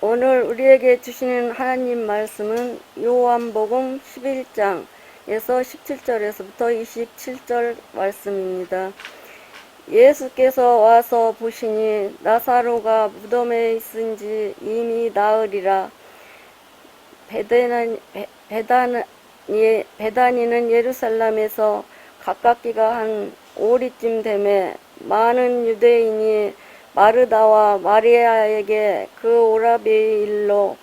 오늘 우리에게 주시는 하나님 말씀은 요한복음 11장에서 17절에서부터 27절 말씀입니다. 예수께서 와서 보시니 나사로가 무덤에 있은지 이미 나으리라. 베다니는 예루살렘에서 가깝기가 한 오리쯤 되매 많은 유대인이 마르다와 마리아에게 그 오라비의 일로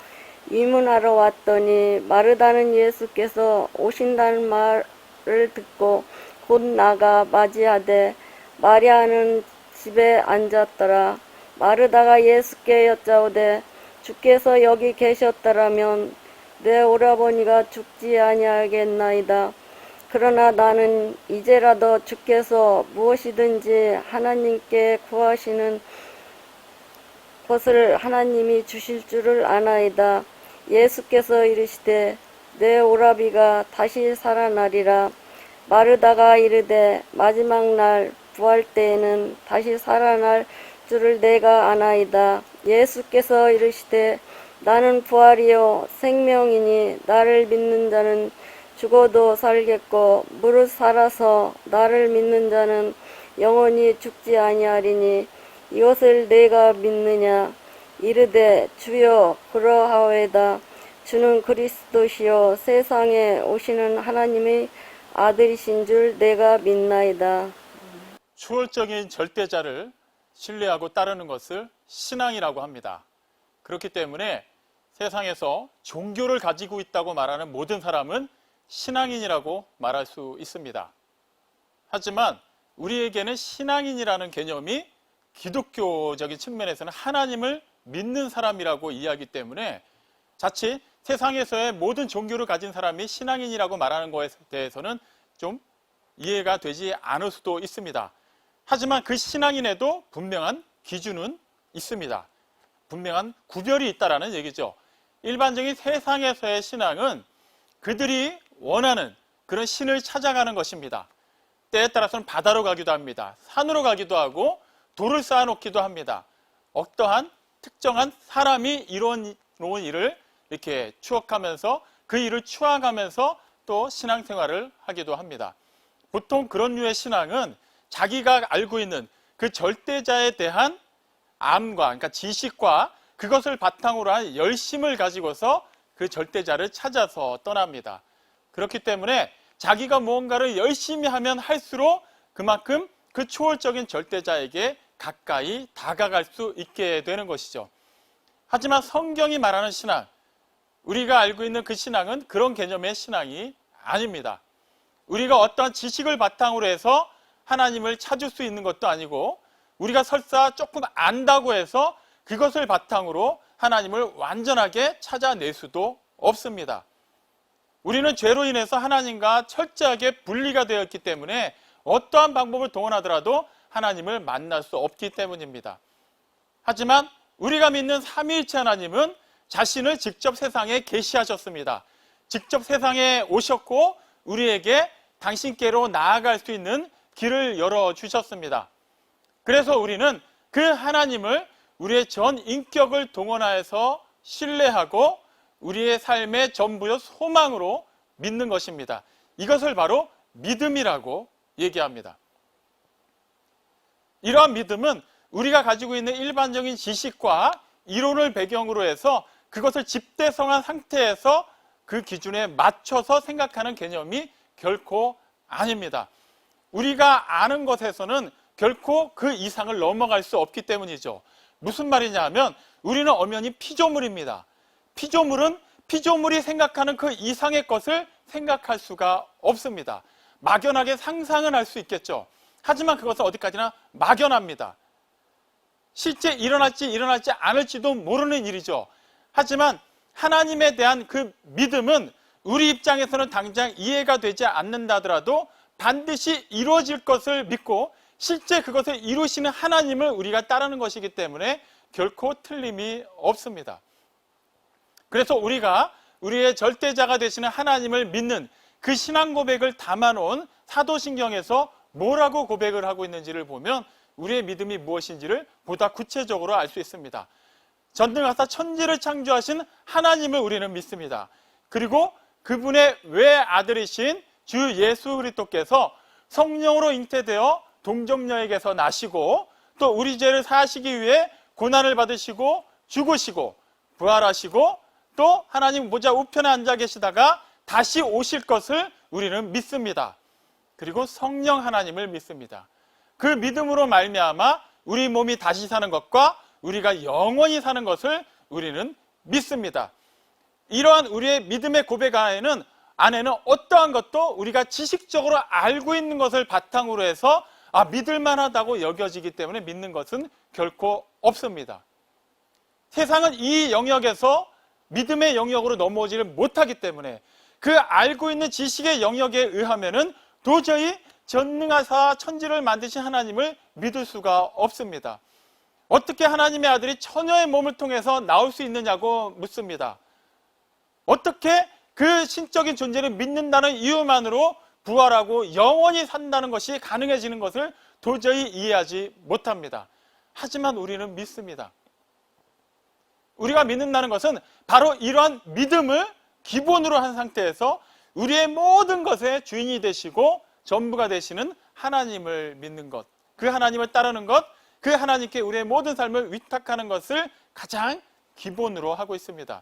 위문하러 왔더니 마르다는 예수께서 오신다는 말을 듣고 곧 나가 맞이하되 마리아는 집에 앉았더라. 마르다가 예수께 여짜오되 주께서 여기 계셨더라면 내 오라버니가 죽지 아니하겠나이다. 그러나 나는 이제라도 주께서 무엇이든지 하나님께 구하시는 것을 하나님이 주실 줄을 아나이다. 예수께서 이르시되 내 오라비가 다시 살아나리라. 마르다가 이르되 마지막 날 부활 때에는 다시 살아날 줄을 내가 아나이다. 예수께서 이르시되 나는 부활이요 생명이니 나를 믿는 자는 죽어도 살겠고 무릇 살아서 나를 믿는 자는 영원히 죽지 아니하리니 이것을 내가 믿느냐. 이르되 주여 그러하오이다. 주는 그리스도시요 세상에 오시는 하나님의 아들이신 줄 내가 믿나이다. 초월적인 절대자를 신뢰하고 따르는 것을 신앙이라고 합니다. 그렇기 때문에 세상에서 종교를 가지고 있다고 말하는 모든 사람은 신앙인이라고 말할 수 있습니다. 하지만 우리에게는 신앙인이라는 개념이 기독교적인 측면에서는 하나님을 믿는 사람이라고 이해하기 때문에 자칫 세상에서의 모든 종교를 가진 사람이 신앙인이라고 말하는 것에 대해서는 좀 이해가 되지 않을 수도 있습니다. 하지만 그 신앙인에도 분명한 기준은 있습니다. 분명한 구별이 있다라는 얘기죠. 일반적인 세상에서의 신앙은 그들이 원하는 그런 신을 찾아가는 것입니다. 때에 따라서는 바다로 가기도 합니다. 산으로 가기도 하고 돌을 쌓아놓기도 합니다. 어떠한 특정한 사람이 이뤄놓은 일을 이렇게 추억하면서 그 일을 추앙하면서 또 신앙생활을 하기도 합니다. 보통 그런 류의 신앙은 자기가 알고 있는 그 절대자에 대한 암과, 그러니까 지식과 그것을 바탕으로 한 열심을 가지고서 그 절대자를 찾아서 떠납니다. 그렇기 때문에 자기가 무언가를 열심히 하면 할수록 그만큼 그 초월적인 절대자에게 가까이 다가갈 수 있게 되는 것이죠. 하지만 성경이 말하는 신앙, 우리가 알고 있는 그 신앙은 그런 개념의 신앙이 아닙니다. 우리가 어떠한 지식을 바탕으로 해서 하나님을 찾을 수 있는 것도 아니고 우리가 설사 조금 안다고 해서 그것을 바탕으로 하나님을 완전하게 찾아낼 수도 없습니다. 우리는 죄로 인해서 하나님과 철저하게 분리가 되었기 때문에 어떠한 방법을 동원하더라도 하나님을 만날 수 없기 때문입니다. 하지만 우리가 믿는 삼위일체 하나님은 자신을 직접 세상에 계시하셨습니다. 직접 세상에 오셨고 우리에게 당신께로 나아갈 수 있는 길을 열어주셨습니다. 그래서 우리는 그 하나님을 우리의 전 인격을 동원하여서 신뢰하고 우리의 삶의 전부여 소망으로 믿는 것입니다. 이것을 바로 믿음이라고 얘기합니다. 이러한 믿음은 우리가 가지고 있는 일반적인 지식과 이론을 배경으로 해서 그것을 집대성한 상태에서 그 기준에 맞춰서 생각하는 개념이 결코 아닙니다. 우리가 아는 것에서는 결코 그 이상을 넘어갈 수 없기 때문이죠. 무슨 말이냐 하면 우리는 엄연히 피조물입니다. 피조물은 피조물이 생각하는 그 이상의 것을 생각할 수가 없습니다. 막연하게 상상은 할 수 있겠죠. 하지만 그것은 어디까지나 막연합니다. 실제 일어날지 일어나지 않을지도 모르는 일이죠. 하지만 하나님에 대한 그 믿음은 우리 입장에서는 당장 이해가 되지 않는다 하더라도 반드시 이루어질 것을 믿고 실제 그것을 이루시는 하나님을 우리가 따르는 것이기 때문에 결코 틀림이 없습니다. 그래서 우리가 우리의 절대자가 되시는 하나님을 믿는 그 신앙 고백을 담아놓은 사도신경에서 뭐라고 고백을 하고 있는지를 보면 우리의 믿음이 무엇인지를 보다 구체적으로 알 수 있습니다. 전능하사 천지를 창조하신 하나님을 우리는 믿습니다. 그리고 그분의 외아들이신 주 예수 그리스도께서 성령으로 잉태되어 동정녀에게서 나시고 또 우리 죄를 사하시기 위해 고난을 받으시고 죽으시고 부활하시고 또 하나님 보좌 우편에 앉아 계시다가 다시 오실 것을 우리는 믿습니다. 그리고 성령 하나님을 믿습니다. 그 믿음으로 말미암아 우리 몸이 다시 사는 것과 우리가 영원히 사는 것을 우리는 믿습니다. 이러한 우리의 믿음의 고백 안에는 어떠한 것도 우리가 지식적으로 알고 있는 것을 바탕으로 해서 믿을 만하다고 여겨지기 때문에 믿는 것은 결코 없습니다. 세상은 이 영역에서 믿음의 영역으로 넘어오지를 못하기 때문에 그 알고 있는 지식의 영역에 의하면은 도저히 전능하사 천지를 만드신 하나님을 믿을 수가 없습니다. 어떻게 하나님의 아들이 처녀의 몸을 통해서 나올 수 있느냐고 묻습니다. 어떻게 그 신적인 존재를 믿는다는 이유만으로 부활하고 영원히 산다는 것이 가능해지는 것을 도저히 이해하지 못합니다. 하지만 우리는 믿습니다. 우리가 믿는다는 것은 바로 이러한 믿음을 기본으로 한 상태에서 우리의 모든 것의 주인이 되시고 전부가 되시는 하나님을 믿는 것, 그 하나님을 따르는 것, 그 하나님께 우리의 모든 삶을 위탁하는 것을 가장 기본으로 하고 있습니다.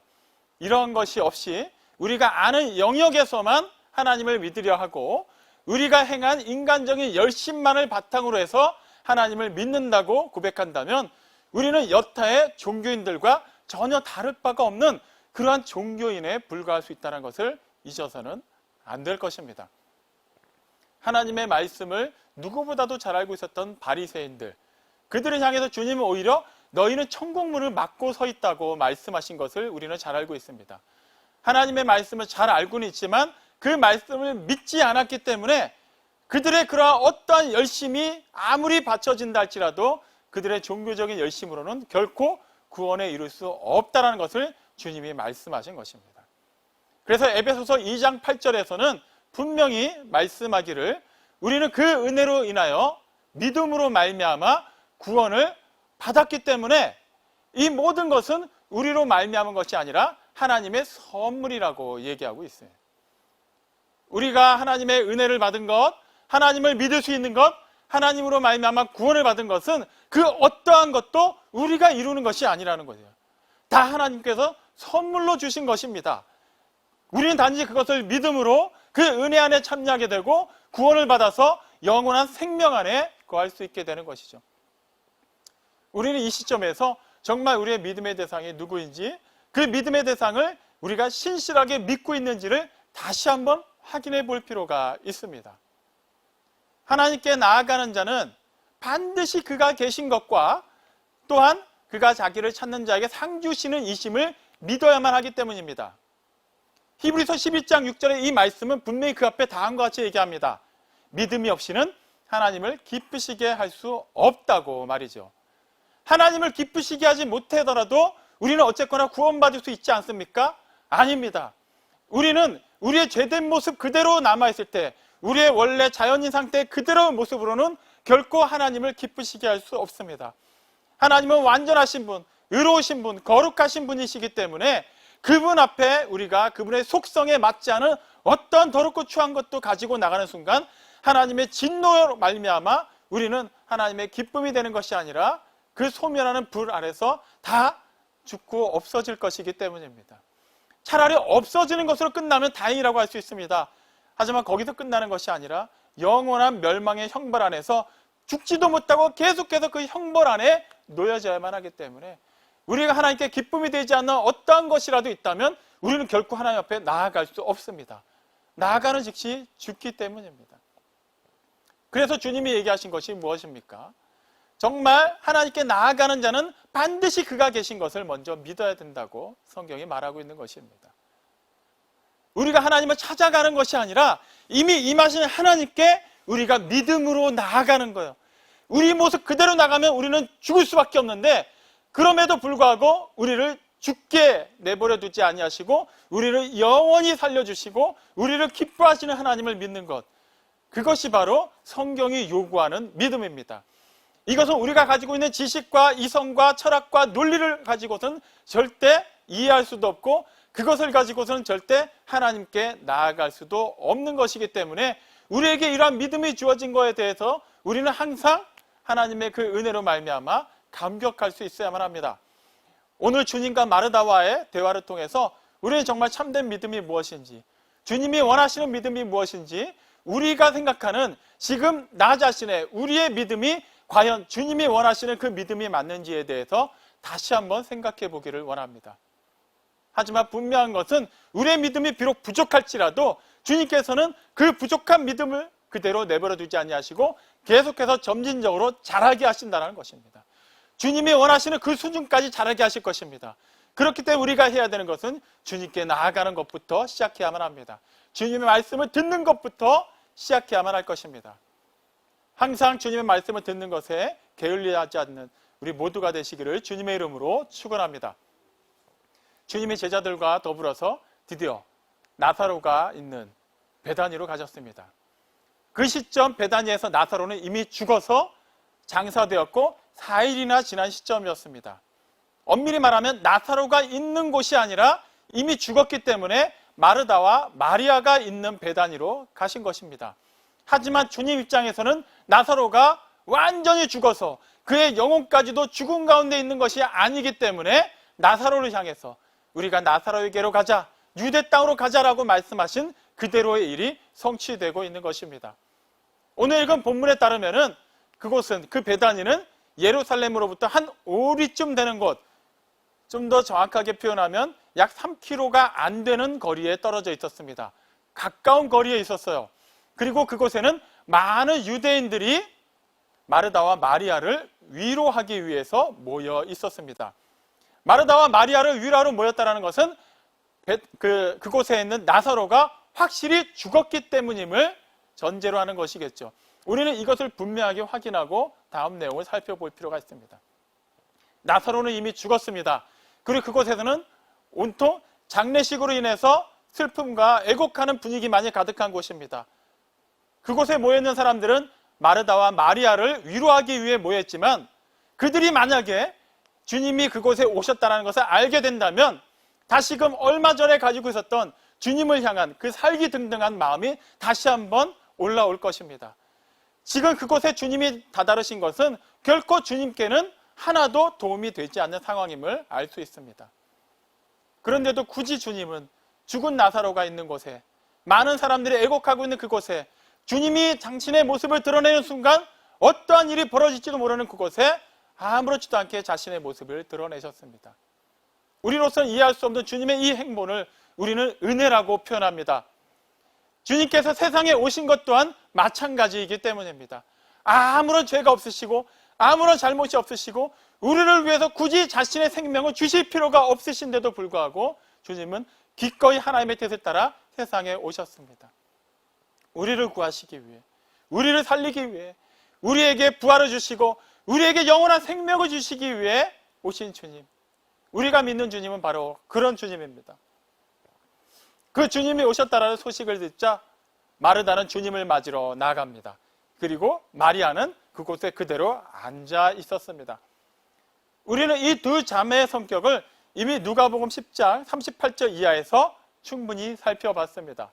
이러한 것이 없이 우리가 아는 영역에서만 하나님을 믿으려 하고 우리가 행한 인간적인 열심만을 바탕으로 해서 하나님을 믿는다고 고백한다면 우리는 여타의 종교인들과 전혀 다를 바가 없는 그러한 종교인에 불과할 수 있다는 것을 잊어서는 안 될 것입니다. 하나님의 말씀을 누구보다도 잘 알고 있었던 바리새인들, 그들을 향해서 주님은 오히려 너희는 천국문을 막고 서 있다고 말씀하신 것을 우리는 잘 알고 있습니다. 하나님의 말씀을 잘 알고는 있지만 그 말씀을 믿지 않았기 때문에 그들의 그러한 어떠한 열심이 아무리 바쳐진다 할지라도 그들의 종교적인 열심으로는 결코 구원에 이룰 수 없다는 것을 주님이 말씀하신 것입니다. 그래서 에베소서 2장 8절에서는 분명히 말씀하기를 우리는 그 은혜로 인하여 믿음으로 말미암아 구원을 받았기 때문에 이 모든 것은 우리로 말미암은 것이 아니라 하나님의 선물이라고 얘기하고 있어요. 우리가 하나님의 은혜를 받은 것, 하나님을 믿을 수 있는 것, 하나님으로 말미암아 구원을 받은 것은 그 어떠한 것도 우리가 이루는 것이 아니라는 거예요. 다 하나님께서 선물로 주신 것입니다. 우리는 단지 그것을 믿음으로 그 은혜 안에 참여하게 되고 구원을 받아서 영원한 생명 안에 거할 수 있게 되는 것이죠. 우리는 이 시점에서 정말 우리의 믿음의 대상이 누구인지, 그 믿음의 대상을 우리가 신실하게 믿고 있는지를 다시 한번 확인해 볼 필요가 있습니다. 하나님께 나아가는 자는 반드시 그가 계신 것과 또한 그가 자기를 찾는 자에게 상 주시는 이심을 믿어야만 하기 때문입니다. 히브리서 11장 6절의 이 말씀은 분명히 그 앞에 다음과 같이 얘기합니다. 믿음이 없이는 하나님을 기쁘시게 할 수 없다고 말이죠. 하나님을 기쁘시게 하지 못하더라도 우리는 어쨌거나 구원받을 수 있지 않습니까? 아닙니다. 우리는 우리의 죄된 모습 그대로 남아있을 때 우리의 원래 자연인 상태 그대로의 모습으로는 결코 하나님을 기쁘시게 할 수 없습니다. 하나님은 완전하신 분, 의로우신 분, 거룩하신 분이시기 때문에 그분 앞에 우리가 그분의 속성에 맞지 않은 어떤 더럽고 추한 것도 가지고 나가는 순간 하나님의 진노로 말미암아 우리는 하나님의 기쁨이 되는 것이 아니라 그 소멸하는 불 아래서 다 죽고 없어질 것이기 때문입니다. 차라리 없어지는 것으로 끝나면 다행이라고 할 수 있습니다. 하지만 거기서 끝나는 것이 아니라 영원한 멸망의 형벌 안에서 죽지도 못하고 계속해서 그 형벌 안에 놓여져야만 하기 때문에 우리가 하나님께 기쁨이 되지 않는 어떠한 것이라도 있다면 우리는 결코 하나님 앞에 나아갈 수 없습니다. 나아가는 즉시 죽기 때문입니다. 그래서 주님이 얘기하신 것이 무엇입니까? 정말 하나님께 나아가는 자는 반드시 그가 계신 것을 먼저 믿어야 된다고 성경이 말하고 있는 것입니다. 우리가 하나님을 찾아가는 것이 아니라 이미 임하신 하나님께 우리가 믿음으로 나아가는 거예요. 우리 모습 그대로 나가면 우리는 죽을 수밖에 없는데 그럼에도 불구하고 우리를 죽게 내버려 두지 아니하시고 우리를 영원히 살려주시고 우리를 기뻐하시는 하나님을 믿는 것, 그것이 바로 성경이 요구하는 믿음입니다. 이것은 우리가 가지고 있는 지식과 이성과 철학과 논리를 가지고서는 절대 이해할 수도 없고 그것을 가지고서는 절대 하나님께 나아갈 수도 없는 것이기 때문에 우리에게 이러한 믿음이 주어진 것에 대해서 우리는 항상 하나님의 그 은혜로 말미암아 감격할 수 있어야만 합니다. 오늘 주님과 마르다와의 대화를 통해서 우리는 정말 참된 믿음이 무엇인지, 주님이 원하시는 믿음이 무엇인지, 우리가 생각하는 지금 나 자신의 우리의 믿음이 과연 주님이 원하시는 그 믿음이 맞는지에 대해서 다시 한번 생각해 보기를 원합니다. 하지만 분명한 것은 우리의 믿음이 비록 부족할지라도 주님께서는 그 부족한 믿음을 그대로 내버려 두지 아니하시고 계속해서 점진적으로 자라게 하신다는 것입니다. 주님이 원하시는 그 수준까지 자라게 하실 것입니다. 그렇기 때문에 우리가 해야 되는 것은 주님께 나아가는 것부터 시작해야만 합니다. 주님의 말씀을 듣는 것부터 시작해야만 할 것입니다. 항상 주님의 말씀을 듣는 것에 게을리하지 않는 우리 모두가 되시기를 주님의 이름으로 축원합니다. 주님의 제자들과 더불어서 드디어 나사로가 있는 베다니로 가셨습니다. 그 시점 베다니에서 나사로는 이미 죽어서 장사되었고 4일이나 지난 시점이었습니다. 엄밀히 말하면 나사로가 있는 곳이 아니라 이미 죽었기 때문에 마르다와 마리아가 있는 베다니로 가신 것입니다. 하지만 주님 입장에서는 나사로가 완전히 죽어서 그의 영혼까지도 죽음 가운데 있는 것이 아니기 때문에 나사로를 향해서 우리가 나사로에게로 가자, 유대 땅으로 가자라고 말씀하신 그대로의 일이 성취되고 있는 것입니다. 오늘 읽은 본문에 따르면은 그곳은, 그 베다니는 예루살렘으로부터 한 오리쯤 되는 곳, 좀 더 정확하게 표현하면 약 3km가 안 되는 거리에 떨어져 있었습니다. 가까운 거리에 있었어요. 그리고 그곳에는 많은 유대인들이 마르다와 마리아를 위로하기 위해서 모여 있었습니다. 마르다와 마리아를 위로하러 모였다는 것은 그곳에 있는 나사로가 확실히 죽었기 때문임을 전제로 하는 것이겠죠. 우리는 이것을 분명하게 확인하고 다음 내용을 살펴볼 필요가 있습니다. 나사로는 이미 죽었습니다. 그리고 그곳에서는 온통 장례식으로 인해서 슬픔과 애곡하는 분위기만이 가득한 곳입니다. 그곳에 모여있는 사람들은 마르다와 마리아를 위로하기 위해 모였지만 그들이 만약에 주님이 그곳에 오셨다는 것을 알게 된다면 다시금 얼마 전에 가지고 있었던 주님을 향한 그 살기등등한 마음이 다시 한번 올라올 것입니다. 지금 그곳에 주님이 다다르신 것은 결코 주님께는 하나도 도움이 되지 않는 상황임을 알 수 있습니다. 그런데도 굳이 주님은 죽은 나사로가 있는 곳에, 많은 사람들이 애곡하고 있는 그곳에, 주님이 당신의 모습을 드러내는 순간 어떠한 일이 벌어질지도 모르는 그곳에 아무렇지도 않게 자신의 모습을 드러내셨습니다. 우리로서는 이해할 수 없는 주님의 이 행본을 우리는 은혜라고 표현합니다. 주님께서 세상에 오신 것 또한 마찬가지이기 때문입니다. 아무런 죄가 없으시고 아무런 잘못이 없으시고 우리를 위해서 굳이 자신의 생명을 주실 필요가 없으신데도 불구하고 주님은 기꺼이 하나님의 뜻에 따라 세상에 오셨습니다. 우리를 구하시기 위해, 우리를 살리기 위해, 우리에게 부활을 주시고 우리에게 영원한 생명을 주시기 위해 오신 주님, 우리가 믿는 주님은 바로 그런 주님입니다. 그 주님이 오셨다라는 소식을 듣자 마르다는 주님을 맞으러 나아갑니다. 그리고 마리아는 그곳에 그대로 앉아 있었습니다. 우리는 이 두 자매의 성격을 이미 누가복음 10장 38절 이하에서 충분히 살펴봤습니다.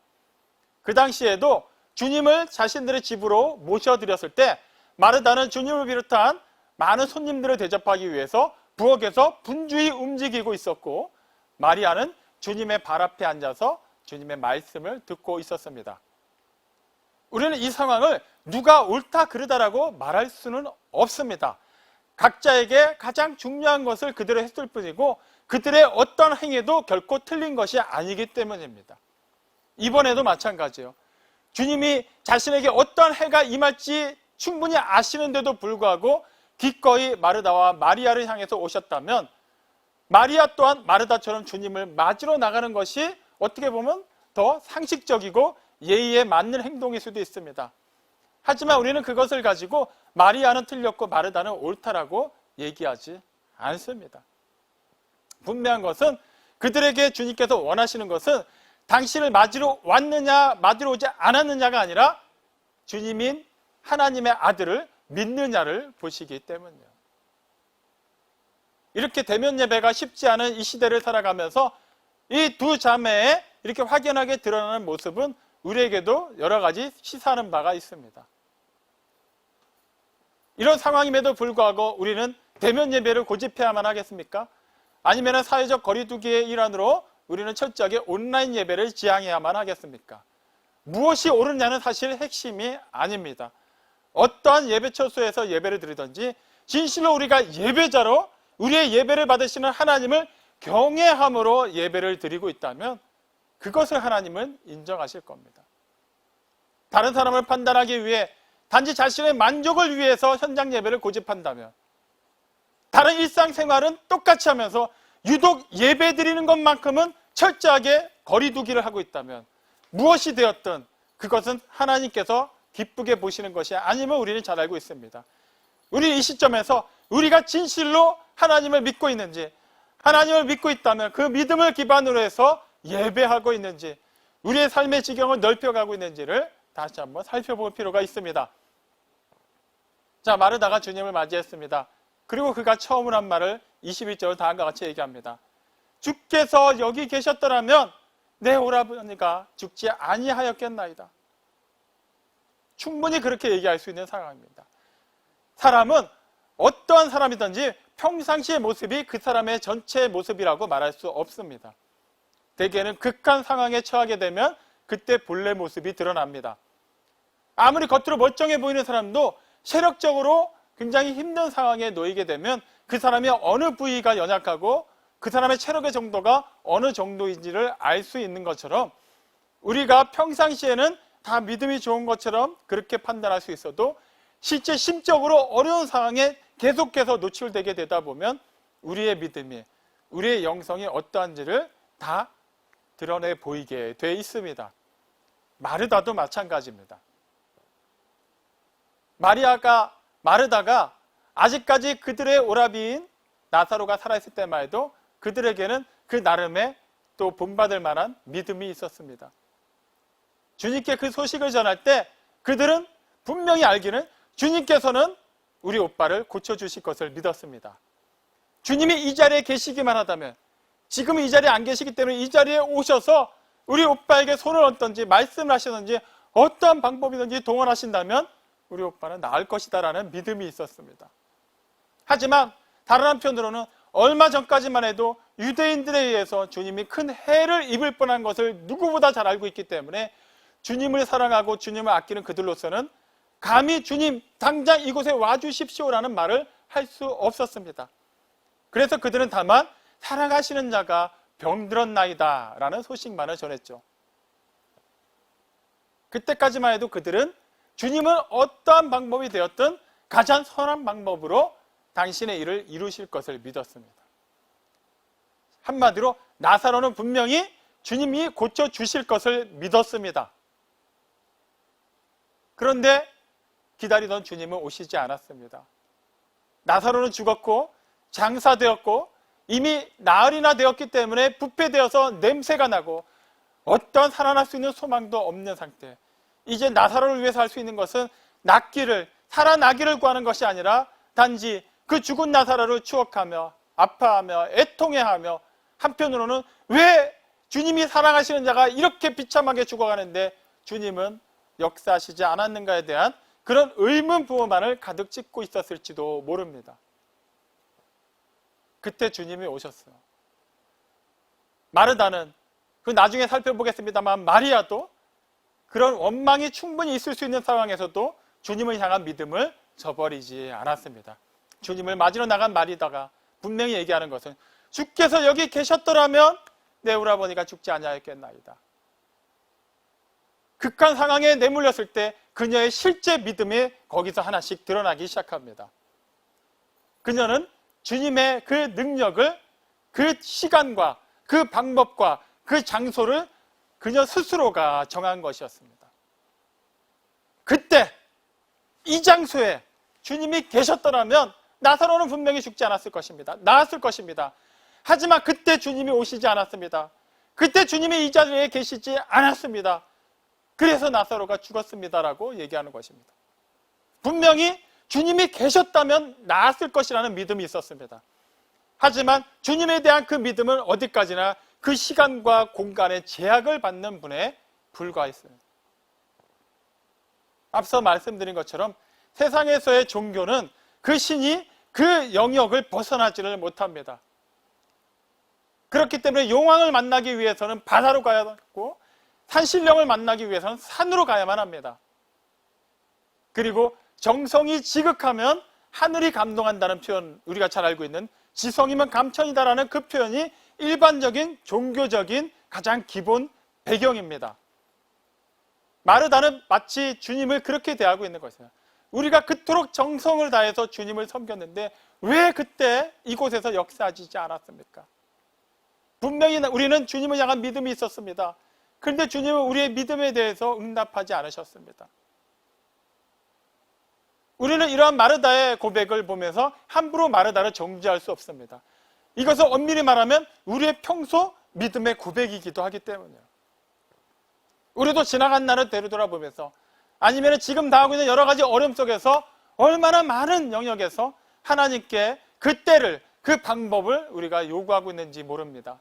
그 당시에도 주님을 자신들의 집으로 모셔드렸을 때 마르다는 주님을 비롯한 많은 손님들을 대접하기 위해서 부엌에서 분주히 움직이고 있었고 마리아는 주님의 발 앞에 앉아서 주님의 말씀을 듣고 있었습니다. 우리는 이 상황을 누가 옳다 그르다라고 말할 수는 없습니다. 각자에게 가장 중요한 것을 그대로 했을 뿐이고 그들의 어떤 행위도 결코 틀린 것이 아니기 때문입니다. 이번에도 마찬가지예요. 주님이 자신에게 어떤 해가 임할지 충분히 아시는데도 불구하고 기꺼이 마르다와 마리아를 향해서 오셨다면 마리아 또한 마르다처럼 주님을 맞으러 나가는 것이 어떻게 보면 더 상식적이고 예의에 맞는 행동일 수도 있습니다. 하지만 우리는 그것을 가지고 마리아는 틀렸고 마르다는 옳다라고 얘기하지 않습니다. 분명한 것은 그들에게 주님께서 원하시는 것은 당신을 맞으러 왔느냐 맞으러 오지 않았느냐가 아니라 주님인 하나님의 아들을 믿느냐를 보시기 때문이에요. 이렇게 대면 예배가 쉽지 않은 이 시대를 살아가면서 이 두 자매의 이렇게 확연하게 드러나는 모습은 우리에게도 여러 가지 시사하는 바가 있습니다. 이런 상황임에도 불구하고 우리는 대면 예배를 고집해야만 하겠습니까? 아니면 사회적 거리두기의 일환으로 우리는 철저하게 온라인 예배를 지향해야만 하겠습니까? 무엇이 옳으냐는 사실 핵심이 아닙니다. 어떠한 예배 처소에서 예배를 드리든지 진실로 우리가 예배자로 우리의 예배를 받으시는 하나님을 경외함으로 예배를 드리고 있다면 그것을 하나님은 인정하실 겁니다. 다른 사람을 판단하기 위해 단지 자신의 만족을 위해서 현장 예배를 고집한다면, 다른 일상생활은 똑같이 하면서 유독 예배 드리는 것만큼은 철저하게 거리두기를 하고 있다면 무엇이 되었든 그것은 하나님께서 기쁘게 보시는 것이 아님을 우리는 잘 알고 있습니다. 우리 이 시점에서 우리가 진실로 하나님을 믿고 있는지, 하나님을 믿고 있다면 그 믿음을 기반으로 해서 예배하고 있는지, 우리의 삶의 지경을 넓혀가고 있는지를 다시 한번 살펴볼 필요가 있습니다. 자, 마르다가 주님을 맞이했습니다. 그리고 그가 처음으로 한 말을 21절로 다음과 같이 얘기합니다. 주께서 여기 계셨더라면 내 오라버니가 죽지 아니하였겠나이다. 충분히 그렇게 얘기할 수 있는 상황입니다. 사람은 어떠한 사람이든지 평상시의 모습이 그 사람의 전체 모습이라고 말할 수 없습니다. 대개는 극한 상황에 처하게 되면 그때 본래 모습이 드러납니다. 아무리 겉으로 멀쩡해 보이는 사람도 세력적으로 굉장히 힘든 상황에 놓이게 되면 그 사람이 어느 부위가 연약하고 그 사람의 체력의 정도가 어느 정도인지를 알 수 있는 것처럼, 우리가 평상시에는 다 믿음이 좋은 것처럼 그렇게 판단할 수 있어도 실제 심적으로 어려운 상황에 계속해서 노출되게 되다 보면 우리의 믿음이, 우리의 영성이 어떠한지를 다 드러내 보이게 돼 있습니다. 마르다도 마찬가지입니다. 마르다가 아직까지 그들의 오라비인 나사로가 살아있을 때만 해도 그들에게는 그 나름의 또 본받을 만한 믿음이 있었습니다. 주님께 그 소식을 전할 때 그들은 분명히 알기는 주님께서는 우리 오빠를 고쳐주실 것을 믿었습니다. 주님이 이 자리에 계시기만 하다면, 지금 이 자리에 안 계시기 때문에 이 자리에 오셔서 우리 오빠에게 손을 얹든지 말씀을 하시든지 어떠한 방법이든지 동원하신다면 우리 오빠는 나을 것이다 라는 믿음이 있었습니다. 하지만 다른 한편으로는 얼마 전까지만 해도 유대인들에 의해서 주님이 큰 해를 입을 뻔한 것을 누구보다 잘 알고 있기 때문에 주님을 사랑하고 주님을 아끼는 그들로서는 감히 주님 당장 이곳에 와주십시오라는 말을 할 수 없었습니다. 그래서 그들은 다만 사랑하시는 자가 병들었나이다 라는 소식만을 전했죠. 그때까지만 해도 그들은 주님은 어떠한 방법이 되었든 가장 선한 방법으로 당신의 일을 이루실 것을 믿었습니다. 한마디로 나사로는 분명히 주님이 고쳐주실 것을 믿었습니다. 그런데 기다리던 주님은 오시지 않았습니다. 나사로는 죽었고 장사되었고 이미 나흘이나 되었기 때문에 부패되어서 냄새가 나고 어떤 살아날 수 있는 소망도 없는 상태. 이제 나사로를 위해서 할 수 있는 것은 살아나기를 구하는 것이 아니라 단지 그 죽은 나사로를 추억하며 아파하며 애통해하며, 한편으로는 왜 주님이 사랑하시는 자가 이렇게 비참하게 죽어가는데 주님은 역사하시지 않았는가에 대한 그런 의문부호만을 가득 찢고 있었을지도 모릅니다. 그때 주님이 오셨어요. 마르다는, 그 나중에 살펴보겠습니다만 마리아도 그런 원망이 충분히 있을 수 있는 상황에서도 주님을 향한 믿음을 저버리지 않았습니다. 주님을 맞으러 나간 마리다가 분명히 얘기하는 것은 주께서 여기 계셨더라면 내 오라버니가 죽지 아니하였겠나이다. 극한 상황에 내몰렸을 때 그녀의 실제 믿음이 거기서 하나씩 드러나기 시작합니다. 그녀는 주님의 그 능력을, 그 시간과 그 방법과 그 장소를 그녀 스스로가 정한 것이었습니다. 그때 이 장소에 주님이 계셨더라면 나사로는 분명히 죽지 않았을 것입니다. 나았을 것입니다. 하지만 그때 주님이 오시지 않았습니다. 그때 주님이 이 자리에 계시지 않았습니다. 그래서 나사로가 죽었습니다라고 얘기하는 것입니다. 분명히 주님이 계셨다면 나았을 것이라는 믿음이 있었습니다. 하지만 주님에 대한 그 믿음은 어디까지나 그 시간과 공간의 제약을 받는 분에 불과했어요. 앞서 말씀드린 것처럼 세상에서의 종교는 그 신이 그 영역을 벗어나지를 못합니다. 그렇기 때문에 용왕을 만나기 위해서는 바다로 가야 하고 산신령을 만나기 위해서는 산으로 가야만 합니다. 그리고 정성이 지극하면 하늘이 감동한다는 표현, 우리가 잘 알고 있는 지성이면 감천이다라는 그 표현이 일반적인 종교적인 가장 기본 배경입니다. 마르다는 마치 주님을 그렇게 대하고 있는 것이에요. 우리가 그토록 정성을 다해서 주님을 섬겼는데 왜 그때 이곳에서 역사하지 않았습니까? 분명히 우리는 주님을 향한 믿음이 있었습니다. 그런데 주님은 우리의 믿음에 대해서 응답하지 않으셨습니다. 우리는 이러한 마르다의 고백을 보면서 함부로 마르다를 정죄할 수 없습니다. 이것을 엄밀히 말하면 우리의 평소 믿음의 고백이기도 하기 때문이에요. 우리도 지나간 날을 되돌아보면서 아니면 지금 당하고 있는 여러 가지 어려움 속에서 얼마나 많은 영역에서 하나님께 그 때를, 그 방법을 우리가 요구하고 있는지 모릅니다.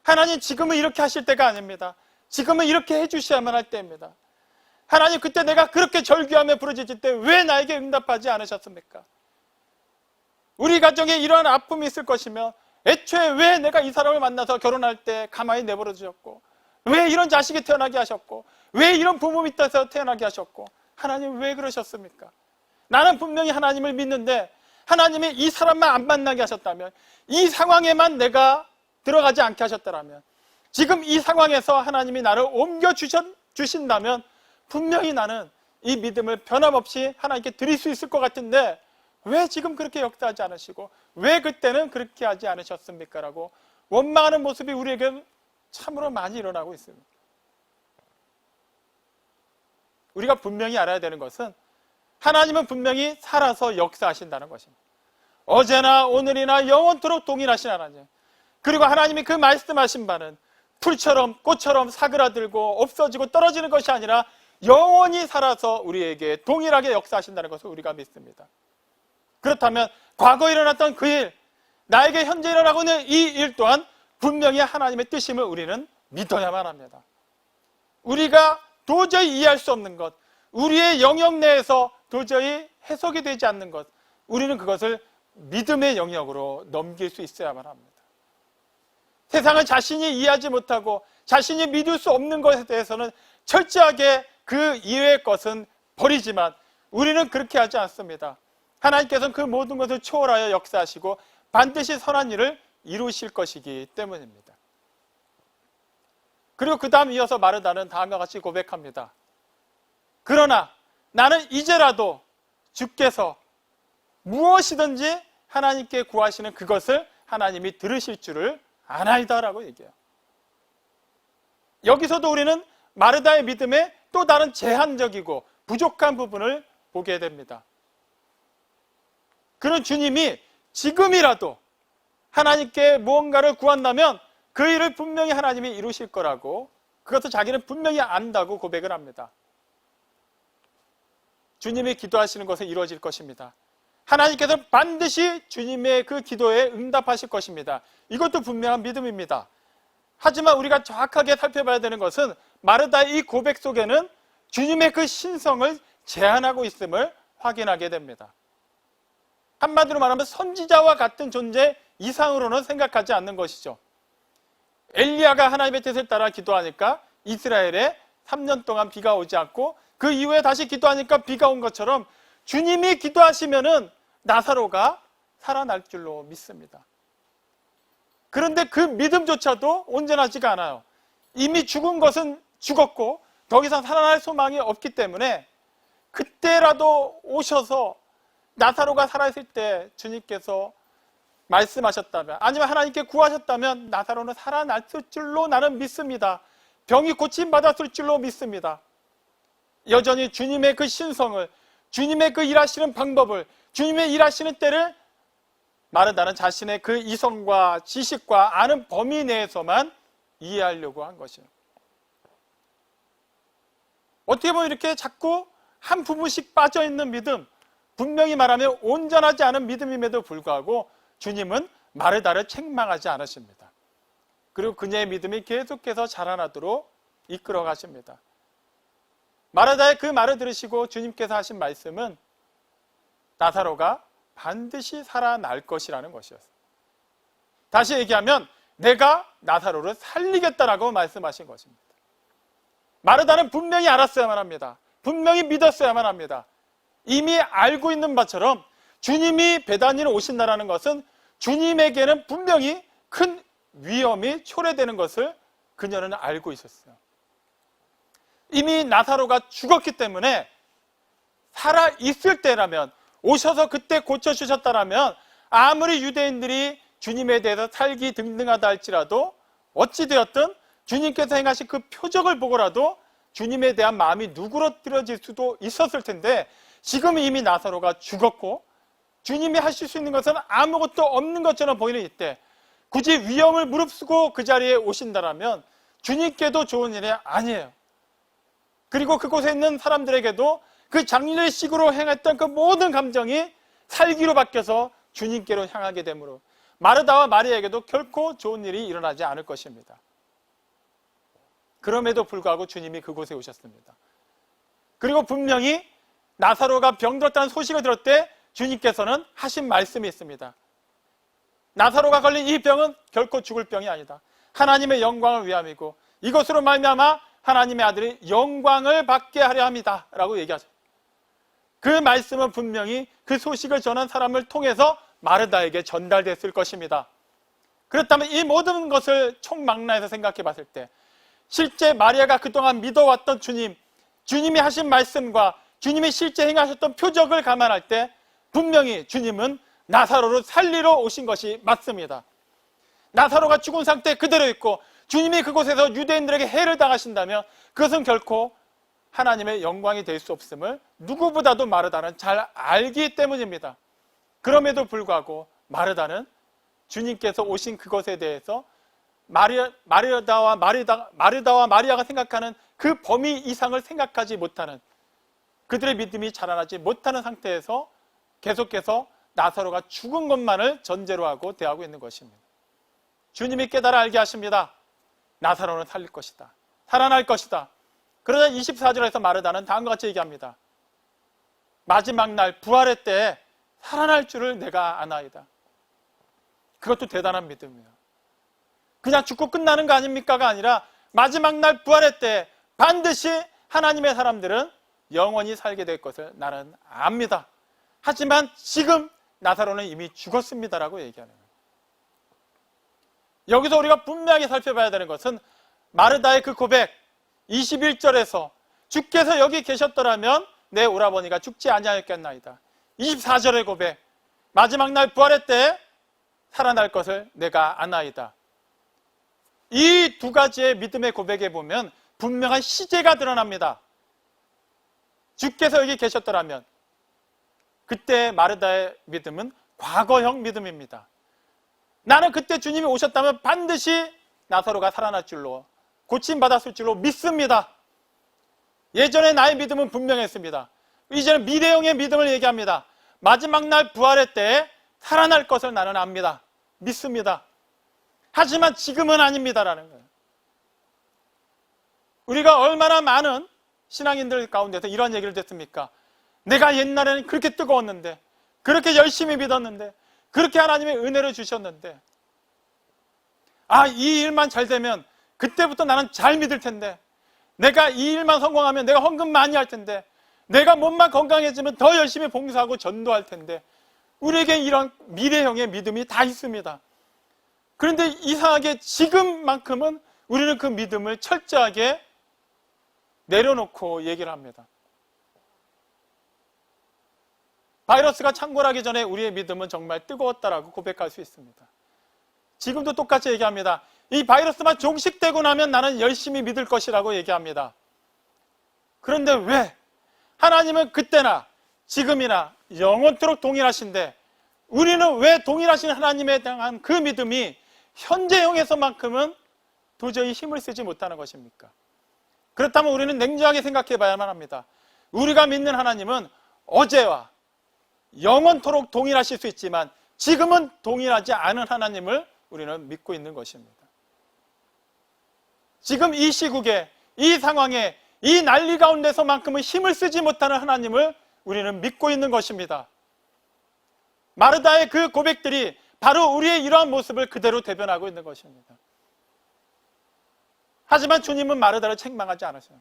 하나님 지금은 이렇게 하실 때가 아닙니다. 지금은 이렇게 해주셔야만 할 때입니다. 하나님 그때 내가 그렇게 절규하며 부르짖을 때 왜 나에게 응답하지 않으셨습니까? 우리 가정에 이러한 아픔이 있을 것이며 애초에 왜 내가 이 사람을 만나서 결혼할 때 가만히 내버려 두셨고 왜 이런 자식이 태어나게 하셨고 왜 이런 부모 밑에서 태어나게 하셨고 하나님 왜 그러셨습니까? 나는 분명히 하나님을 믿는데 하나님이 이 사람만 안 만나게 하셨다면 이 상황에만 내가 들어가지 않게 하셨더라면 지금 이 상황에서 하나님이 나를 옮겨 주신다면 분명히 나는 이 믿음을 변함없이 하나님께 드릴 수 있을 것 같은데 왜 지금 그렇게 역사하지 않으시고 왜 그때는 그렇게 하지 않으셨습니까? 라고 원망하는 모습이 우리에게 참으로 많이 일어나고 있습니다. 우리가 분명히 알아야 되는 것은 하나님은 분명히 살아서 역사하신다는 것입니다. 어제나 오늘이나 영원토록 동일하신 하나님, 그리고 하나님이 그 말씀하신 바는 풀처럼 꽃처럼 사그라들고 없어지고 떨어지는 것이 아니라 영원히 살아서 우리에게 동일하게 역사하신다는 것을 우리가 믿습니다. 그렇다면 과거에 일어났던 그 일, 나에게 현재 일어나고 있는 이 일 또한 분명히 하나님의 뜻임을 우리는 믿어야만 합니다. 우리가 도저히 이해할 수 없는 것, 우리의 영역 내에서 도저히 해석이 되지 않는 것, 우리는 그것을 믿음의 영역으로 넘길 수 있어야만 합니다. 세상은 자신이 이해하지 못하고 자신이 믿을 수 없는 것에 대해서는 철저하게 그 이외의 것은 버리지만 우리는 그렇게 하지 않습니다. 하나님께서는 그 모든 것을 초월하여 역사하시고 반드시 선한 일을 이루실 것이기 때문입니다. 그리고 그 다음 이어서 마르다는 다음과 같이 고백합니다. 그러나 나는 이제라도 주께서 무엇이든지 하나님께 구하시는 그것을 하나님이 들으실 줄을 아나이다라고 얘기해요. 여기서도 우리는 마르다의 믿음에 또 다른 제한적이고 부족한 부분을 보게 됩니다. 그는 주님이 지금이라도 하나님께 무언가를 구한다면 그 일을 분명히 하나님이 이루실 거라고, 그것을 자기는 분명히 안다고 고백을 합니다. 주님이 기도하시는 것은 이루어질 것입니다. 하나님께서 반드시 주님의 그 기도에 응답하실 것입니다. 이것도 분명한 믿음입니다. 하지만 우리가 정확하게 살펴봐야 되는 것은 마르다의 이 고백 속에는 주님의 그 신성을 제한하고 있음을 확인하게 됩니다. 한마디로 말하면 선지자와 같은 존재 이상으로는 생각하지 않는 것이죠. 엘리야가 하나님의 뜻을 따라 기도하니까 이스라엘에 3년 동안 비가 오지 않고 그 이후에 다시 기도하니까 비가 온 것처럼 주님이 기도하시면은 나사로가 살아날 줄로 믿습니다. 그런데 그 믿음조차도 온전하지가 않아요. 이미 죽은 것은 죽었고 더 이상 살아날 소망이 없기 때문에 그때라도 오셔서 나사로가 살아있을 때 주님께서 말씀하셨다면, 아니면 하나님께 구하셨다면 나사로는 살아났을 줄로 나는 믿습니다. 병이 고침받았을 줄로 믿습니다. 여전히 주님의 그 신성을, 주님의 그 일하시는 방법을, 주님의 일하시는 때를 마르다는 자신의 그 이성과 지식과 아는 범위 내에서만 이해하려고 한 것이에요. 어떻게 보면 이렇게 자꾸 한 부분씩 빠져있는 믿음, 분명히 말하면 온전하지 않은 믿음임에도 불구하고 주님은 마르다를 책망하지 않으십니다. 그리고 그녀의 믿음이 계속해서 자라나도록 이끌어 가십니다. 마르다의 그 말을 들으시고 주님께서 하신 말씀은 나사로가 반드시 살아날 것이라는 것이었어요. 다시 얘기하면 내가 나사로를 살리겠다라고 말씀하신 것입니다. 마르다는 분명히 알았어야만 합니다. 분명히 믿었어야만 합니다. 이미 알고 있는 바처럼 주님이 베다니로 오신다는 것은 주님에게는 분명히 큰 위험이 초래되는 것을 그녀는 알고 있었어요. 이미 나사로가 죽었기 때문에 살아있을 때라면, 오셔서 그때 고쳐주셨다라면 아무리 유대인들이 주님에 대해서 살기 등등하다 할지라도 어찌되었든 주님께서 행하신 그 표적을 보고라도 주님에 대한 마음이 누그러뜨려질 수도 있었을 텐데, 지금 이미 나사로가 죽었고 주님이 하실 수 있는 것은 아무것도 없는 것처럼 보이는 이때 굳이 위험을 무릅쓰고 그 자리에 오신다라면 주님께도 좋은 일이 아니에요. 그리고 그곳에 있는 사람들에게도 그 장례식으로 행했던 그 모든 감정이 살기로 바뀌어서 주님께로 향하게 되므로 마르다와 마리아에게도 결코 좋은 일이 일어나지 않을 것입니다. 그럼에도 불구하고 주님이 그곳에 오셨습니다. 그리고 분명히 나사로가 병들었다는 소식을 들을 때 주님께서는 하신 말씀이 있습니다. 나사로가 걸린 이 병은 결코 죽을 병이 아니다. 하나님의 영광을 위함이고 이것으로 말미암아 하나님의 아들이 영광을 받게 하려 합니다 라고 얘기하죠. 그 말씀은 분명히 그 소식을 전한 사람을 통해서 마르다에게 전달됐을 것입니다. 그렇다면 이 모든 것을 총망라해서 생각해 봤을 때 실제 마리아가 그동안 믿어왔던 주님이 하신 말씀과 주님이 실제 행하셨던 표적을 감안할 때 분명히 주님은 나사로를 살리러 오신 것이 맞습니다. 나사로가 죽은 상태 그대로 있고 주님이 그곳에서 유대인들에게 해를 당하신다면 그것은 결코 하나님의 영광이 될 수 없음을 누구보다도 마르다는 잘 알기 때문입니다. 그럼에도 불구하고 마르다는 주님께서 오신 그것에 대해서 마르다와 마리아가 생각하는 그 범위 이상을 생각하지 못하는, 그들의 믿음이 자라나지 못하는 상태에서 계속해서 나사로가 죽은 것만을 전제로 하고 대하고 있는 것입니다. 주님이 깨달아 알게 하십니다. 나사로는 살릴 것이다. 살아날 것이다. 그러자 24절에서 마르다는 다음과 같이 얘기합니다. 마지막 날 부활의 때에 살아날 줄을 내가 아나이다. 그것도 대단한 믿음이에요. 그냥 죽고 끝나는 거 아닙니까가 아니라 마지막 날 부활의 때에 반드시 하나님의 사람들은 영원히 살게 될 것을 나는 압니다. 하지만 지금 나사로는 이미 죽었습니다라고 얘기하는 거예요. 여기서 우리가 분명하게 살펴봐야 되는 것은 마르다의 그 고백 21절에서 주께서 여기 계셨더라면 내 오라버니가 죽지 아니하였겠나이다. 24절의 고백 마지막 날 부활의 때에 살아날 것을 내가 아나이다. 이 두 가지의 믿음의 고백에 보면 분명한 시제가 드러납니다. 주께서 여기 계셨더라면, 그때 마르다의 믿음은 과거형 믿음입니다. 나는 그때 주님이 오셨다면 반드시 나사로가 살아날 줄로, 고침받았을 줄로 믿습니다. 예전에 나의 믿음은 분명했습니다. 이제는 미래형의 믿음을 얘기합니다. 마지막 날 부활의 때에 살아날 것을 나는 압니다. 믿습니다. 하지만 지금은 아닙니다라는 거예요. 우리가 얼마나 많은 신앙인들 가운데서 이런 얘기를 듣습니까? 내가 옛날에는 그렇게 뜨거웠는데, 그렇게 열심히 믿었는데, 그렇게 하나님의 은혜를 주셨는데, 이 일만 잘 되면 그때부터 나는 잘 믿을 텐데, 내가 이 일만 성공하면 내가 헌금 많이 할 텐데, 내가 몸만 건강해지면 더 열심히 봉사하고 전도할 텐데, 우리에게 이런 미래형의 믿음이 다 있습니다. 그런데 이상하게 지금만큼은 우리는 그 믿음을 철저하게 내려놓고 얘기를 합니다. 바이러스가 창궐하기 전에 우리의 믿음은 정말 뜨거웠다라고 고백할 수 있습니다. 지금도 똑같이 얘기합니다. 이 바이러스만 종식되고 나면 나는 열심히 믿을 것이라고 얘기합니다. 그런데 왜? 하나님은 그때나 지금이나 영원토록 동일하신데 우리는 왜 동일하신 하나님에 대한 그 믿음이 현재형에서만큼은 도저히 힘을 쓰지 못하는 것입니까? 그렇다면 우리는 냉정하게 생각해 봐야만 합니다. 우리가 믿는 하나님은 어제와 영원토록 동일하실 수 있지만 지금은 동일하지 않은 하나님을 우리는 믿고 있는 것입니다. 지금 이 시국에, 이 상황에, 이 난리 가운데서만큼은 힘을 쓰지 못하는 하나님을 우리는 믿고 있는 것입니다. 마르다의 그 고백들이 바로 우리의 이러한 모습을 그대로 대변하고 있는 것입니다. 하지만 주님은 마르다를 책망하지 않으셔요.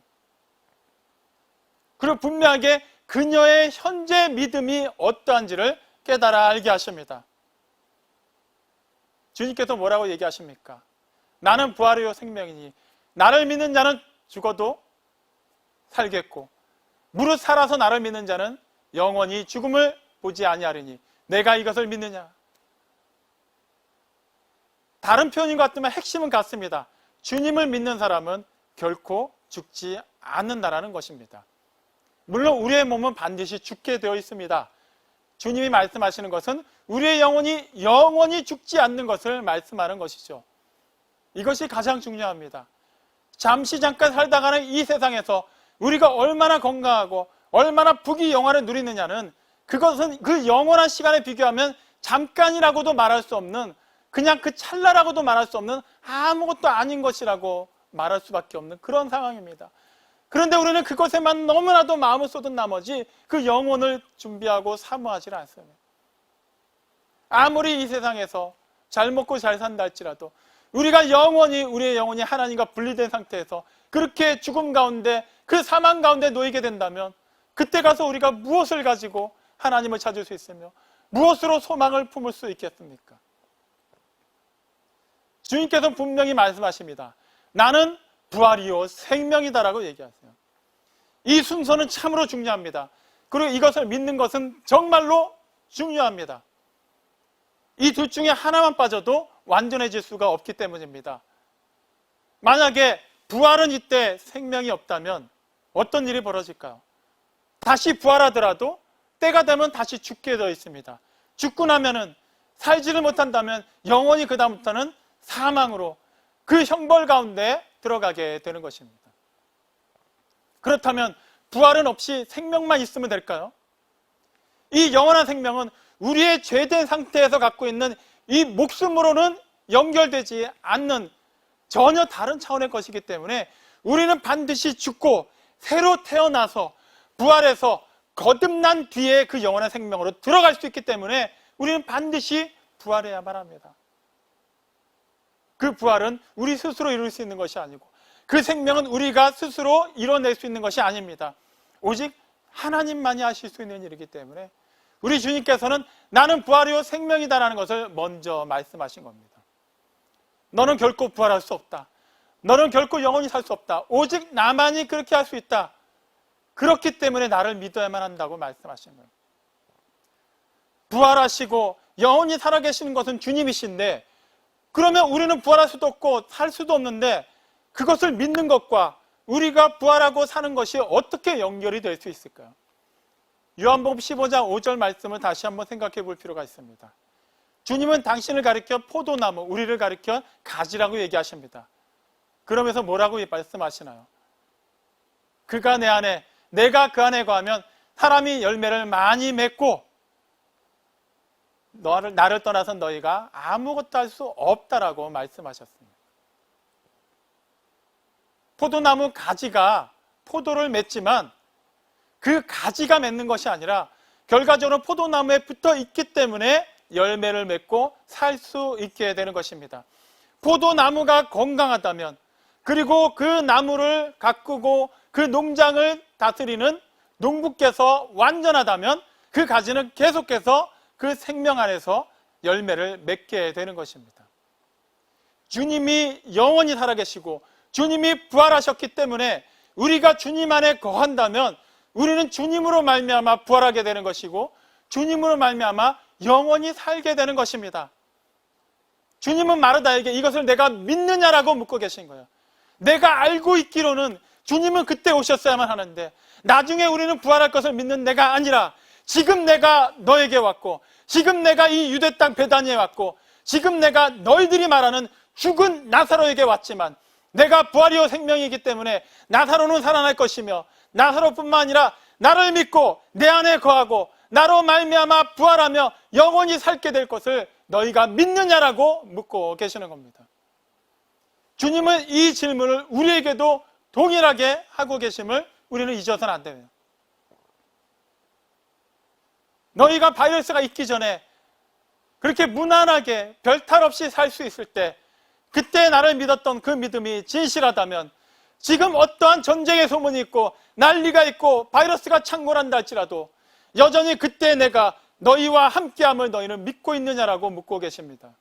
그리고 분명하게 그녀의 현재 믿음이 어떠한지를 깨달아 알게 하십니다. 주님께서 뭐라고 얘기하십니까? 나는 부활이요 생명이니 나를 믿는 자는 죽어도 살겠고 무릇 살아서 나를 믿는 자는 영원히 죽음을 보지 아니하리니 내가 이것을 믿느냐? 다른 표현인 것 같지만 핵심은 같습니다. 주님을 믿는 사람은 결코 죽지 않는다라는 것입니다. 물론 우리의 몸은 반드시 죽게 되어 있습니다. 주님이 말씀하시는 것은 우리의 영원히 죽지 않는 것을 말씀하는 것이죠. 이것이 가장 중요합니다. 잠시 잠깐 살다가는 이 세상에서 우리가 얼마나 건강하고 얼마나 부귀영화를 누리느냐는 그것은 그 영원한 시간에 비교하면 잠깐이라고도 말할 수 없는, 그냥 그 찰나라고도 말할 수 없는 아무것도 아닌 것이라고 말할 수밖에 없는 그런 상황입니다. 그런데 우리는 그것에만 너무나도 마음을 쏟은 나머지 그 영혼을 준비하고 사모하지 않습니다. 아무리 이 세상에서 잘 먹고 잘 산다 할지라도 우리가 우리의 영혼이 하나님과 분리된 상태에서 그렇게 죽음 가운데, 그 사망 가운데 놓이게 된다면 그때 가서 우리가 무엇을 가지고 하나님을 찾을 수 있으며 무엇으로 소망을 품을 수 있겠습니까? 주님께서 분명히 말씀하십니다. 나는 부활이요 생명이다라고 얘기하세요. 이 순서는 참으로 중요합니다. 그리고 이것을 믿는 것은 정말로 중요합니다. 이 둘 중에 하나만 빠져도 완전해질 수가 없기 때문입니다. 만약에 부활은 이때 생명이 없다면 어떤 일이 벌어질까요? 다시 부활하더라도 때가 되면 다시 죽게 되어 있습니다. 죽고 나면은 살지를 못한다면 영원히 그 다음부터는 사망으로 그 형벌 가운데 들어가게 되는 것입니다. 그렇다면 부활은 없이 생명만 있으면 될까요? 이 영원한 생명은 우리의 죄된 상태에서 갖고 있는 이 목숨으로는 연결되지 않는 전혀 다른 차원의 것이기 때문에 우리는 반드시 죽고 새로 태어나서 부활해서 거듭난 뒤에 그 영원한 생명으로 들어갈 수 있기 때문에 우리는 반드시 부활해야만 합니다. 그 부활은 우리 스스로 이룰 수 있는 것이 아니고 그 생명은 우리가 스스로 이뤄낼 수 있는 것이 아닙니다. 오직 하나님만이 하실 수 있는 일이기 때문에 우리 주님께서는 나는 부활이요 생명이다라는 것을 먼저 말씀하신 겁니다. 너는 결코 부활할 수 없다. 너는 결코 영원히 살 수 없다. 오직 나만이 그렇게 할 수 있다. 그렇기 때문에 나를 믿어야만 한다고 말씀하신 거예요. 부활하시고 영원히 살아계시는 것은 주님이신데 그러면 우리는 부활할 수도 없고 살 수도 없는데 그것을 믿는 것과 우리가 부활하고 사는 것이 어떻게 연결이 될 수 있을까요? 요한복음 15장 5절 말씀을 다시 한번 생각해 볼 필요가 있습니다. 주님은 당신을 가리켜 포도나무, 우리를 가리켜 가지라고 얘기하십니다. 그러면서 뭐라고 말씀하시나요? 그가 내 안에, 내가 그 안에 거하면 사람이 열매를 많이 맺고 나를 떠나서 너희가 아무것도 할 수 없다라고 말씀하셨습니다. 포도나무 가지가 포도를 맺지만 그 가지가 맺는 것이 아니라 결과적으로 포도나무에 붙어 있기 때문에 열매를 맺고 살 수 있게 되는 것입니다. 포도나무가 건강하다면 그리고 그 나무를 가꾸고 그 농장을 다스리는 농부께서 완전하다면 그 가지는 계속해서 그 생명 안에서 열매를 맺게 되는 것입니다. 주님이 영원히 살아계시고 주님이 부활하셨기 때문에 우리가 주님 안에 거한다면 우리는 주님으로 말미암아 부활하게 되는 것이고 주님으로 말미암아 영원히 살게 되는 것입니다. 주님은 마르다에게 이것을 내가 믿느냐라고 묻고 계신 거예요. 내가 알고 있기로는 주님은 그때 오셨어야만 하는데 나중에 우리는 부활할 것을 믿는 내가 아니라 지금 내가 너에게 왔고 지금 내가 이 유대 땅 베다니에 왔고 지금 내가 너희들이 말하는 죽은 나사로에게 왔지만 내가 부활이요 생명이기 때문에 나사로는 살아날 것이며 나사로뿐만 아니라 나를 믿고 내 안에 거하고 나로 말미암아 부활하며 영원히 살게 될 것을 너희가 믿느냐라고 묻고 계시는 겁니다. 주님은 이 질문을 우리에게도 동일하게 하고 계심을 우리는 잊어서는 안 돼요. 너희가 바이러스가 있기 전에 그렇게 무난하게 별탈 없이 살 수 있을 때, 그때 나를 믿었던 그 믿음이 진실하다면 지금 어떠한 전쟁의 소문이 있고 난리가 있고 바이러스가 창궐한다 할지라도 여전히 그때 내가 너희와 함께함을 너희는 믿고 있느냐라고 묻고 계십니다.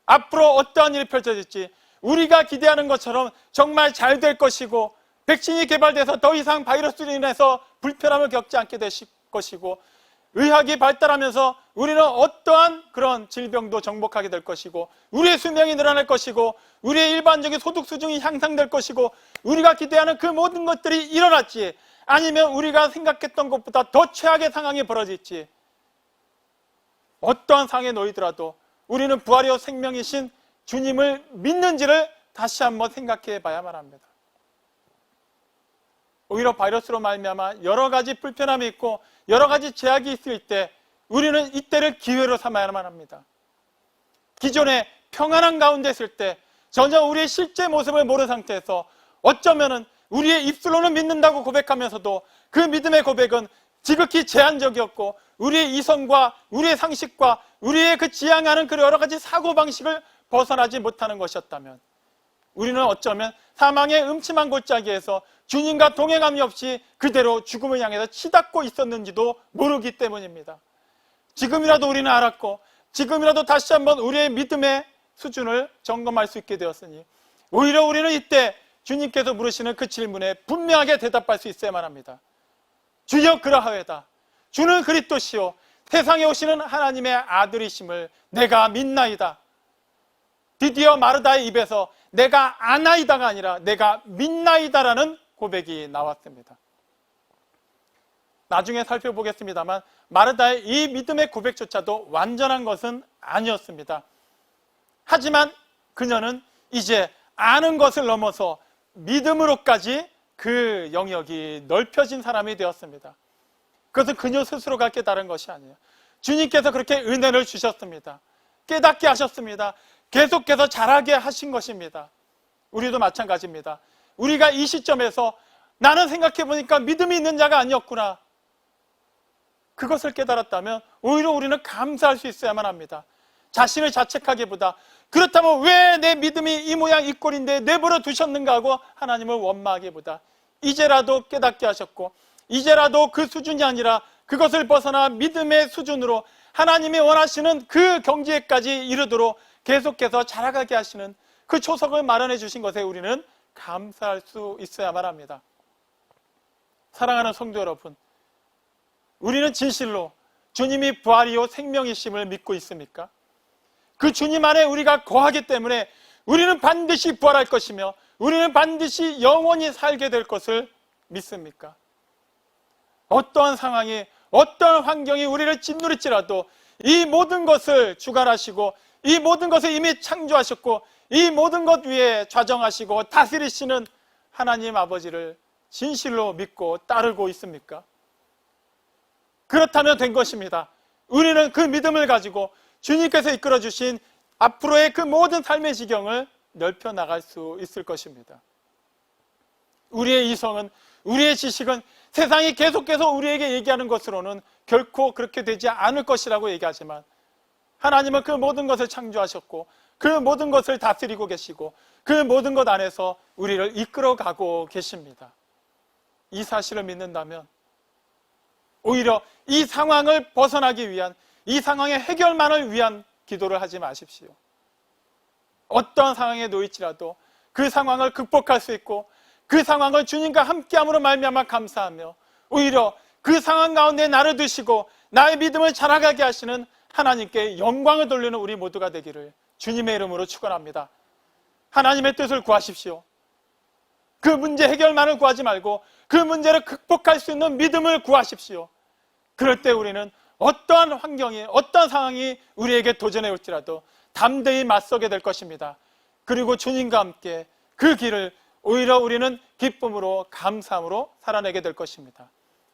앞으로 어떠한 일이 펼쳐질지 우리가 기대하는 것처럼 정말 잘 될 것이고, 백신이 개발돼서 더 이상 바이러스로 인해서 불편함을 겪지 않게 될 것이고, 의학이 발달하면서 우리는 어떠한 그런 질병도 정복하게 될 것이고, 우리의 수명이 늘어날 것이고, 우리의 일반적인 소득 수준이 향상될 것이고, 우리가 기대하는 그 모든 것들이 일어났지, 아니면 우리가 생각했던 것보다 더 최악의 상황이 벌어질지, 어떠한 상황에 놓이더라도 우리는 부활이요 생명이신 주님을 믿는지를 다시 한번 생각해 봐야만 합니다. 오히려 바이러스로 말미암아 여러 가지 불편함이 있고 여러 가지 제약이 있을 때 우리는 이때를 기회로 삼아야만 합니다. 기존에 평안한 가운데 있을 때 전혀 우리의 실제 모습을 모르는 상태에서 어쩌면은 우리의 입술로는 믿는다고 고백하면서도 그 믿음의 고백은 지극히 제한적이었고, 우리의 이성과 우리의 상식과 우리의 그 지향하는 그 여러 가지 사고방식을 벗어나지 못하는 것이었다면, 우리는 어쩌면 사망의 음침한 골짜기에서 주님과 동행함이 없이 그대로 죽음을 향해서 치닫고 있었는지도 모르기 때문입니다. 지금이라도 우리는 알았고, 지금이라도 다시 한번 우리의 믿음의 수준을 점검할 수 있게 되었으니, 오히려 우리는 이때 주님께서 물으시는 그 질문에 분명하게 대답할 수 있어야만 합니다. 주여 그러하외다. 주는 그리스도시요 세상에 오시는 하나님의 아들이심을 내가 믿나이다. 드디어 마르다의 입에서 내가 아나이다가 아니라 내가 믿나이다라는 고백이 나왔습니다. 나중에 살펴보겠습니다만 마르다의 이 믿음의 고백조차도 완전한 것은 아니었습니다. 하지만 그녀는 이제 아는 것을 넘어서 믿음으로까지 그 영역이 넓혀진 사람이 되었습니다. 그것은 그녀 스스로가 깨달은 것이 아니에요. 주님께서 그렇게 은혜를 주셨습니다. 깨닫게 하셨습니다. 계속해서 자라게 하신 것입니다. 우리도 마찬가지입니다. 우리가 이 시점에서 나는 생각해보니까 믿음이 있는 자가 아니었구나, 그것을 깨달았다면 오히려 우리는 감사할 수 있어야만 합니다. 자신을 자책하기보다 그렇다면 왜 내 믿음이 이 모양 이 꼴인데 내버려 두셨는가 하고 하나님을 원망하기보다 이제라도 깨닫게 하셨고, 이제라도 그 수준이 아니라 그것을 벗어나 믿음의 수준으로 하나님이 원하시는 그 경지에까지 이르도록 계속해서 자라가게 하시는 그 초석을 마련해 주신 것에 우리는 감사할 수 있어야만 합니다. 사랑하는 성도 여러분, 우리는 진실로 주님이 부활이요 생명이심을 믿고 있습니까? 그 주님 안에 우리가 거하기 때문에 우리는 반드시 부활할 것이며 우리는 반드시 영원히 살게 될 것을 믿습니까? 어떠한 상황이, 어떠한 환경이 우리를 짓누릴지라도 이 모든 것을 주관하시고 이 모든 것을 이미 창조하셨고 이 모든 것 위에 좌정하시고 다스리시는 하나님 아버지를 진실로 믿고 따르고 있습니까? 그렇다면 된 것입니다. 우리는 그 믿음을 가지고 주님께서 이끌어 주신 앞으로의 그 모든 삶의 지경을 넓혀 나갈 수 있을 것입니다. 우리의 이성은, 우리의 지식은 세상이 계속해서 우리에게 얘기하는 것으로는 결코 그렇게 되지 않을 것이라고 얘기하지만, 하나님은 그 모든 것을 창조하셨고 그 모든 것을 다스리고 계시고 그 모든 것 안에서 우리를 이끌어가고 계십니다. 이 사실을 믿는다면 오히려 이 상황을 벗어나기 위한, 이 상황의 해결만을 위한 기도를 하지 마십시오. 어떠한 상황에 놓일지라도 그 상황을 극복할 수 있고 그 상황을 주님과 함께함으로 말미암아 감사하며 오히려 그 상황 가운데 나를 두시고 나의 믿음을 자라가게 하시는 하나님께 영광을 돌리는 우리 모두가 되기를 주님의 이름으로 축원합니다. 하나님의 뜻을 구하십시오. 그 문제 해결만을 구하지 말고 그 문제를 극복할 수 있는 믿음을 구하십시오. 그럴 때 우리는 어떠한 환경이, 어떠한 상황이 우리에게 도전해 올지라도 담대히 맞서게 될 것입니다. 그리고 주님과 함께 그 길을 오히려 우리는 기쁨으로, 감사함으로 살아내게 될 것입니다.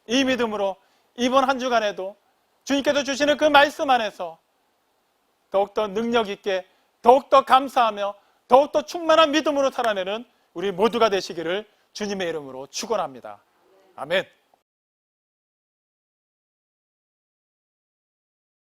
이 믿음으로 이번 한 주간에도 주님께서 주시는 그 말씀 안에서 더욱더 능력 있게, 더욱더 감사하며 더욱더 충만한 믿음으로 살아내는 우리 모두가 되시기를 주님의 이름으로 축원합니다. 아멘.